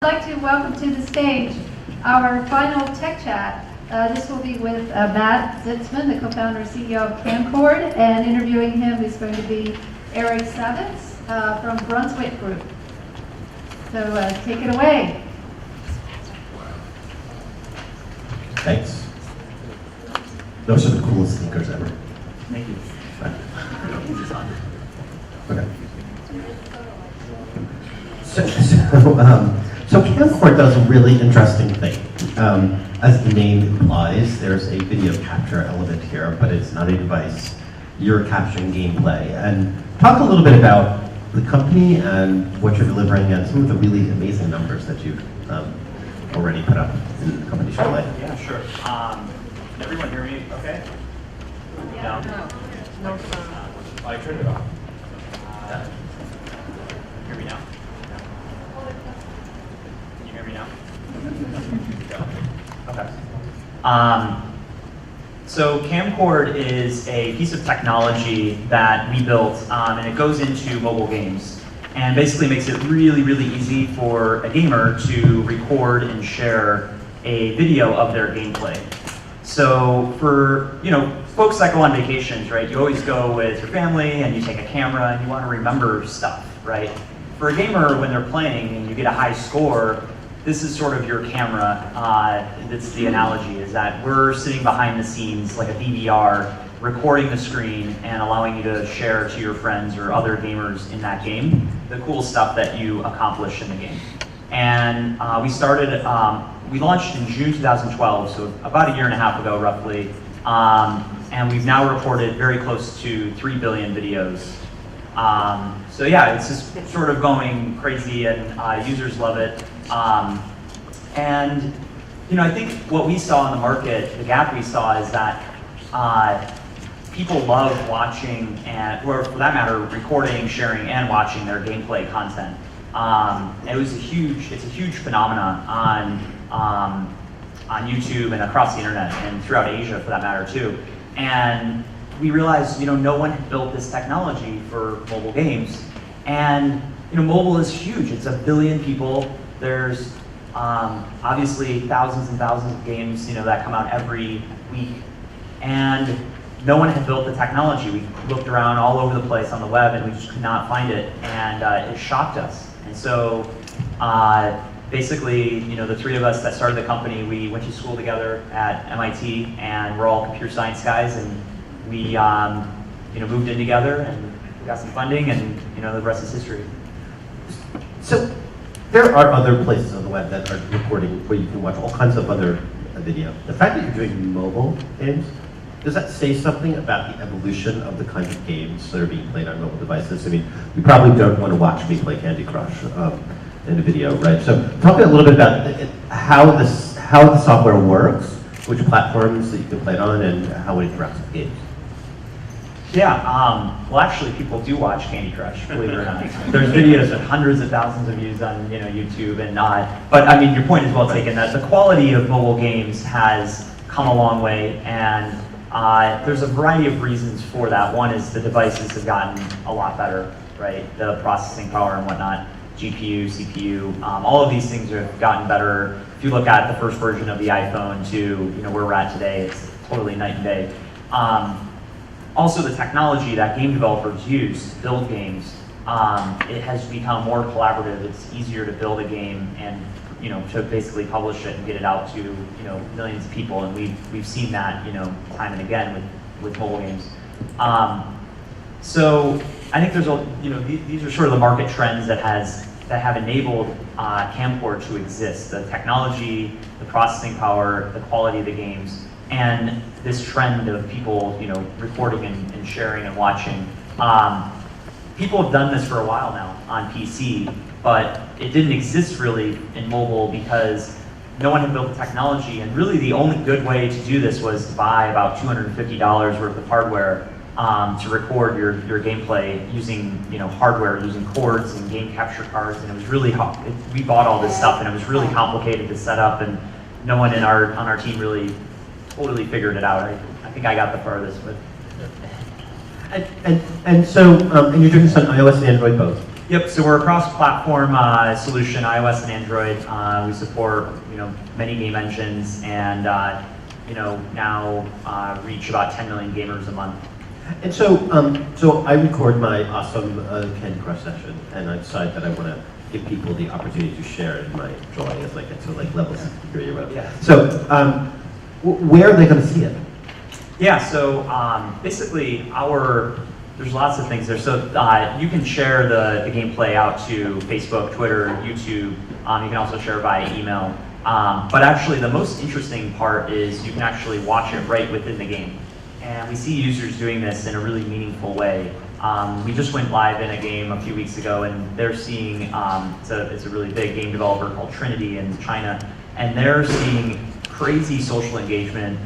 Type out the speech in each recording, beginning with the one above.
I'd like to welcome to the stage our final tech chat. This will be with Matt Zitzmann, the co-founder and CEO of Kamcord, and interviewing him is going to be Eric Savitz from Brunswick Group. So take it away. Thanks. Those are the coolest sneakers ever. Thank you. Okay. So Kamcord does a really interesting thing. As the name implies, there's a video capture element here, but it's not a device. You're capturing gameplay. And talk a little bit about the company and what you're delivering and some of the really amazing numbers that you've already put up in the company show. Yeah, sure. Can everyone hear me okay? Yeah. No. I turned it off. Hear me now? Can you hear me now? Okay. So Kamcord is a piece of technology that we built, and it goes into mobile games, and basically makes it really, really easy for a gamer to record and share a video of their gameplay. So for folks that go on vacations, right? You always go with your family and you take a camera and you want to remember stuff, right? For a gamer, when they're playing and you get a high score, this is sort of your camera. That's the analogy, is that we're sitting behind the scenes like a DVR, recording the screen and allowing you to share to your friends or other gamers in that game the cool stuff that you accomplish in the game. And we launched in June 2012, so about a year and a half ago roughly, and we've now recorded very close to 3 billion videos. So yeah, it's just sort of going crazy, and users love it. And I think what we saw in the market, the gap we saw, is that people love watching, or for that matter, recording, sharing, and watching their gameplay content. And it's a huge phenomenon on YouTube and across the internet, and throughout Asia for that matter too. And we realized, no one had built this technology for mobile games. And mobile is huge. It's 1 billion people. There's obviously thousands and thousands of games, that come out every week. And no one had built the technology. We looked around all over the place on the web and we just could not find it. And it shocked us. And so basically, the three of us that started the company, we went to school together at MIT, and we're all computer science guys, and we moved in together and we got some funding, and the rest is history. So there are other places on the web that are recording where you can watch all kinds of other video. The fact that you're doing mobile games, does that say something about the evolution of the kinds of games that are being played on mobile devices? I mean, you probably don't want to watch me play Candy Crush in a video, right? So talk a little bit about how the software works, which platforms that you can play it on, and how it interacts with games. Yeah, well actually people do watch Candy Crush, believe it or not. There's videos with hundreds of thousands of views on YouTube, and but I mean, your point is well taken, that the quality of mobile games has come a long way, and there's a variety of reasons for that. One is the devices have gotten a lot better, right? The processing power and whatnot, GPU, CPU, all of these things have gotten better. If you look at the first version of the iPhone to where we're at today, it's totally night and day. Also, the technology that game developers use to build games, it has become more collaborative. It's easier to build a game and to basically publish it and get it out to millions of people, and we've seen that time and again with mobile games. So I think there's these are sort of the market trends that have enabled Kamcord to exist. The technology, the processing power, the quality of the games, and this trend of people recording and sharing and watching. People have done this for a while now on PC, but it didn't exist really in mobile because no one had built the technology, and really the only good way to do this was to buy about $250 worth of hardware to record your gameplay using hardware, using cords and game capture cards, and it was really we bought all this stuff, and it was really complicated to set up, and no one on our team really totally figured it out. I think I got the farthest, but. And so you're doing this on iOS and Android both. Yep, so we're a cross-platform solution, iOS and Android. We support, many game engines and, now reach about 10 million gamers a month. And so I record my awesome Candy Crush session, and I decide that I want to give people the opportunity to share in my joy as I get to like level 63 or whatever. Yeah. So where are they going to see it? Yeah, so basically there's lots of things there. So you can share the gameplay out to Facebook, Twitter, YouTube. You can also share via email. But actually the most interesting part is you can actually watch it right within the game. And we see users doing this in a really meaningful way. We just went live in a game a few weeks ago, and they're seeing, it's a really big game developer called Trinity in China, and they're seeing crazy social engagement.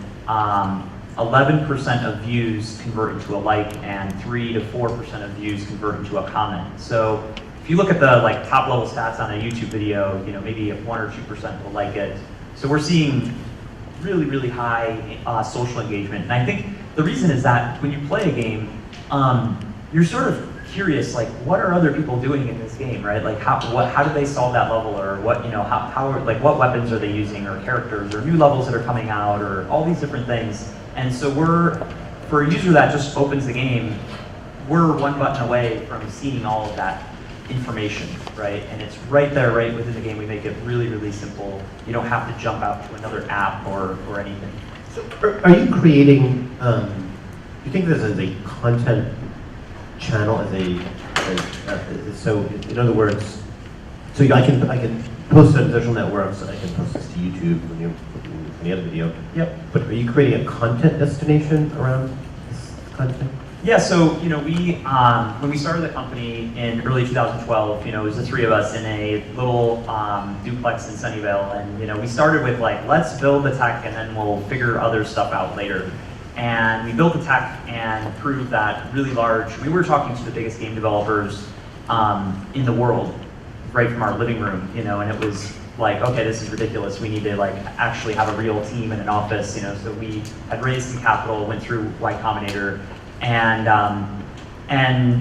11% of views convert into a like, and 3 to 4% of views convert into a comment. So if you look at the top level stats on a YouTube video, maybe 1 or 2% will like it. So we're seeing really, really high social engagement. And I think the reason is that when you play a game, you're sort of curious, what are other people doing in this game, right? How did they solve that level, or what, what weapons are they using, or characters, or new levels that are coming out, or all these different things. And so for a user that just opens the game, we're one button away from seeing all of that information, right? And it's right there, right within the game. We make it really, really simple. You don't have to jump out to another app or anything. So are you creating, do you think this is a content channel so in other words, so I can post on social networks, I can post this to YouTube when you any other video. Yep. But are you creating a content destination around this content? Yeah, so when we started the company in early 2012, it was the three of us in a little duplex in Sunnyvale, and we started with let's build the tech and then we'll figure other stuff out later. And we built the tech and proved that really large. We were talking to the biggest game developers in the world, right from our living room, and it was okay, this is ridiculous. We need to actually have a real team in an office, So we had raised some capital, went through Y Combinator, and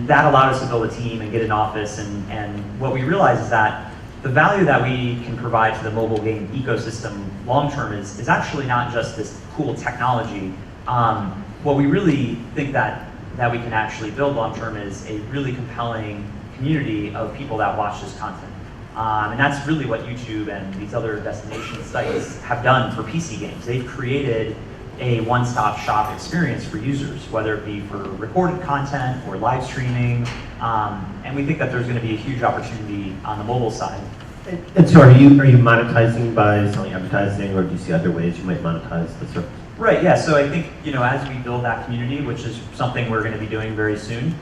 that allowed us to build a team and get an office. And what we realized is that the value that we can provide to the mobile game ecosystem long term is actually not just this cool technology. What we really think that we can actually build long term is a really compelling community of people that watch this content. And that's really what YouTube and these other destination sites have done for PC games. They've created a one-stop shop experience for users, whether it be for recorded content or live streaming. And we think that there's going to be a huge opportunity on the mobile side. And so are you monetizing by selling advertising, or do you see other ways you might monetize the service? Right, yeah, so I think, as we build that community, which is something we're going to be doing very soon,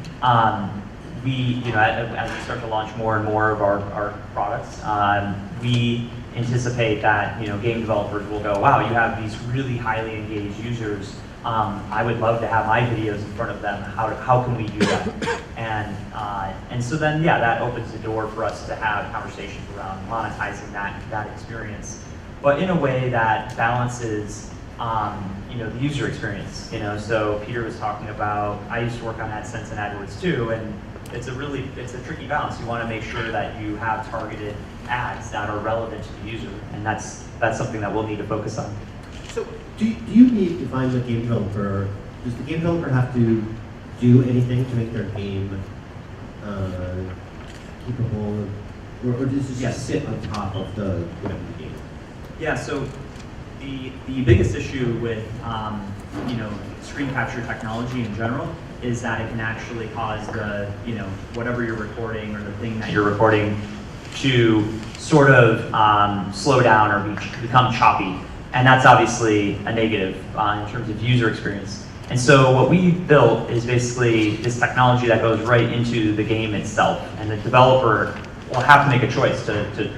we, as we start to launch more and more of our products, we anticipate that, game developers will go, wow, you have these really highly engaged users. I would love to have my videos in front of them. How can we do that? And so then, yeah, that opens the door for us to have conversations around monetizing that experience, but in a way that balances the user experience. So Peter was talking about, I used to work on AdSense and AdWords too, and it's a tricky balance. You want to make sure that you have targeted ads that are relevant to the user, and that's something that we'll need to focus on. So do you need, if I'm a game developer, does the game developer have to do anything to make their game capable, or does it just sit on top of the game? Yeah, so the biggest issue with screen capture technology in general is that it can actually cause the whatever you're recording or the thing that you're recording to sort of slow down or become choppy, and that's obviously a negative in terms of user experience. And so what we built is basically this technology that goes right into the game itself, and the developer will have to make a choice to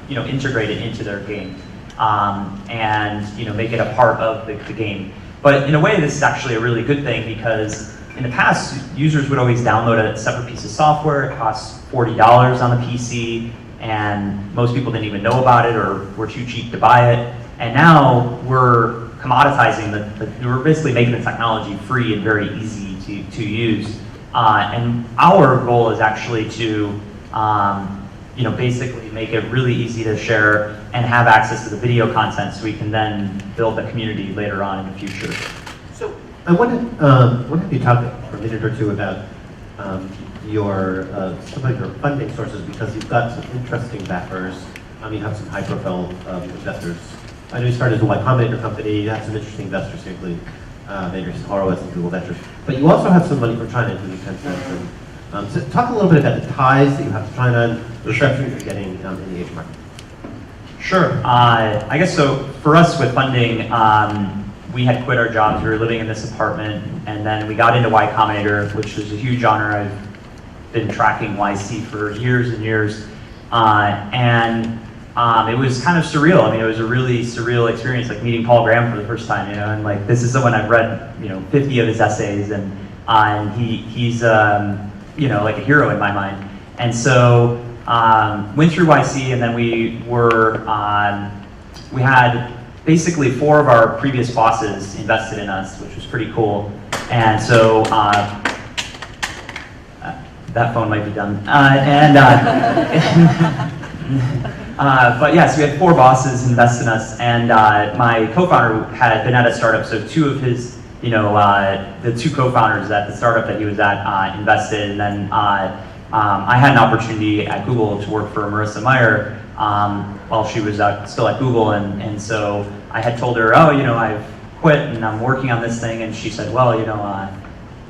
integrate it into their game. And make it a part of the game. But in a way, this is actually a really good thing, because in the past, users would always download a separate piece of software. It costs $40 on the PC, and most people didn't even know about it or were too cheap to buy it. And now we're commoditizing we're basically making the technology free and very easy to use. And our goal is actually to basically make it really easy to share and have access to the video content so we can then build a community later on in the future. So I wanted you to talk for a minute or two about some of your funding sources, because you've got some interesting backers. You have some high-profile investors. I know you started as a Y Combinator company. You have some interesting investors, particularly Andreessen Horowitz and Google Ventures. But you also have some money from China, including Tencent. So talk a little bit about the ties that you have to China and the reception you're getting in the Asian market. Sure. I guess so. For us with funding, we had quit our jobs. We were living in this apartment, and then we got into Y Combinator, which was a huge honor. I've been tracking YC for years and years, it was kind of surreal. I mean, it was a really surreal experience, like meeting Paul Graham for the first time, and like this is someone I've read, 50 of his essays, and he's like a hero in my mind. And so went through YC, and then we had basically 4 of our previous bosses invested in us, which was pretty cool. And so that phone might be done. But yes, we had 4 bosses invest in us, and my co-founder had been at a startup, so 2 of his, the 2 co-founders at the startup that he was at invested, and then I had an opportunity at Google to work for Marissa Meyer while she was still at Google, and so I had told her, I've quit and I'm working on this thing, and she said, well,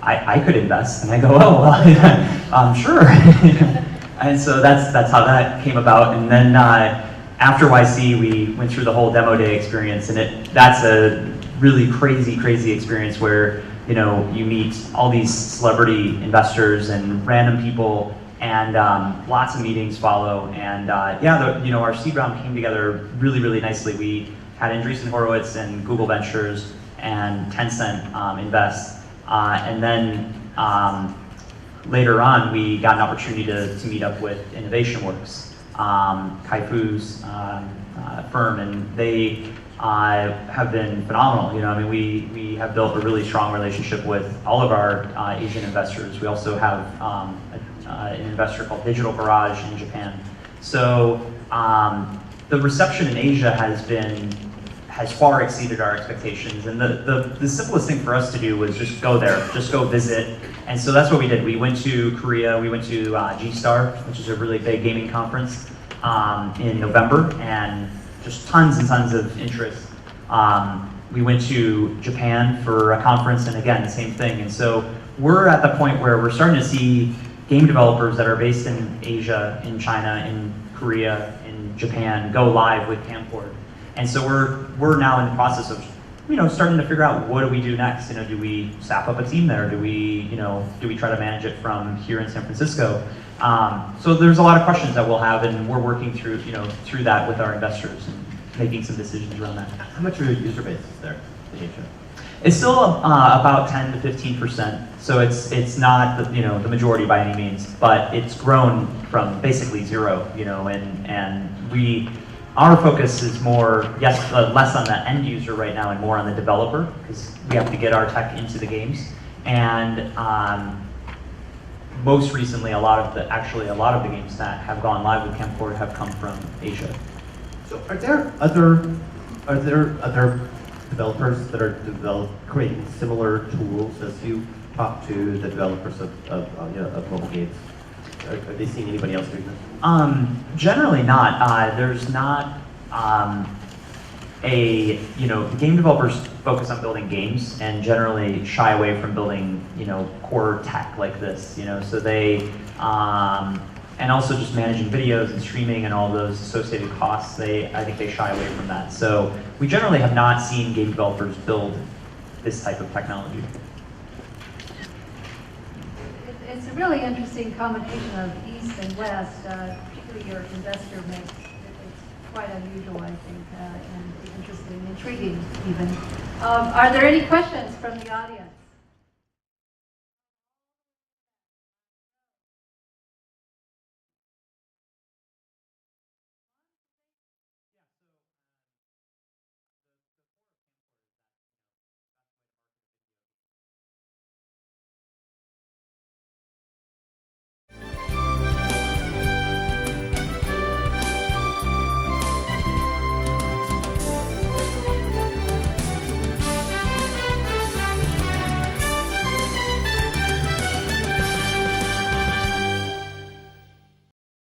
I could invest, and I go, oh, well, sure. And so that's how that came about. And then after YC, we went through the whole demo day experience, and that's a really crazy experience where you meet all these celebrity investors and random people, and lots of meetings follow. And our seed round came together really nicely. We had Andreessen Horowitz and Google Ventures and Tencent invest, and then later on, we got an opportunity to meet up with InnovationWorks, Kai-Fu's firm, and they have been phenomenal. We have built a really strong relationship with all of our Asian investors. We also have an investor called Digital Garage in Japan. So the reception in Asia has far exceeded our expectations, and the simplest thing for us to do was just go there, just go visit. And so that's what we did. We went to Korea, we went to G-Star, which is a really big gaming conference in November, and just tons and tons of interest. We went to Japan for a conference, and again, the same thing. And so we're at the point where we're starting to see game developers that are based in Asia, in China, in Korea, in Japan, go live with Kamcord. And so we're now in the process of starting to figure out, what do we do next? Do we staff up a team there? Do we try to manage it from here in San Francisco? So there's a lot of questions that we'll have, and we're working through that with our investors and making some decisions around that. How much of your user base is there in Asia? It's still about 10 to 15%. So it's not the majority by any means, but it's grown from basically 0. And our focus is more, less on the end user right now and more on the developer, because we have to get our tech into the games. And most recently, a lot of the games that have gone live with Kamcord have come from Asia. So are there other developers that are creating similar tools as you talk to the developers of mobile games? Are they seeing anybody else doing this? Generally not. There's not game developers focus on building games and generally shy away from building, core tech like this, so they, and also just managing videos and streaming and all those associated costs, I think they shy away from that. So we generally have not seen game developers build this type of technology. It's a really interesting combination of East and West, particularly your investor mix. It's quite unusual, I think, and interesting, intriguing even. Are there any questions from the audience?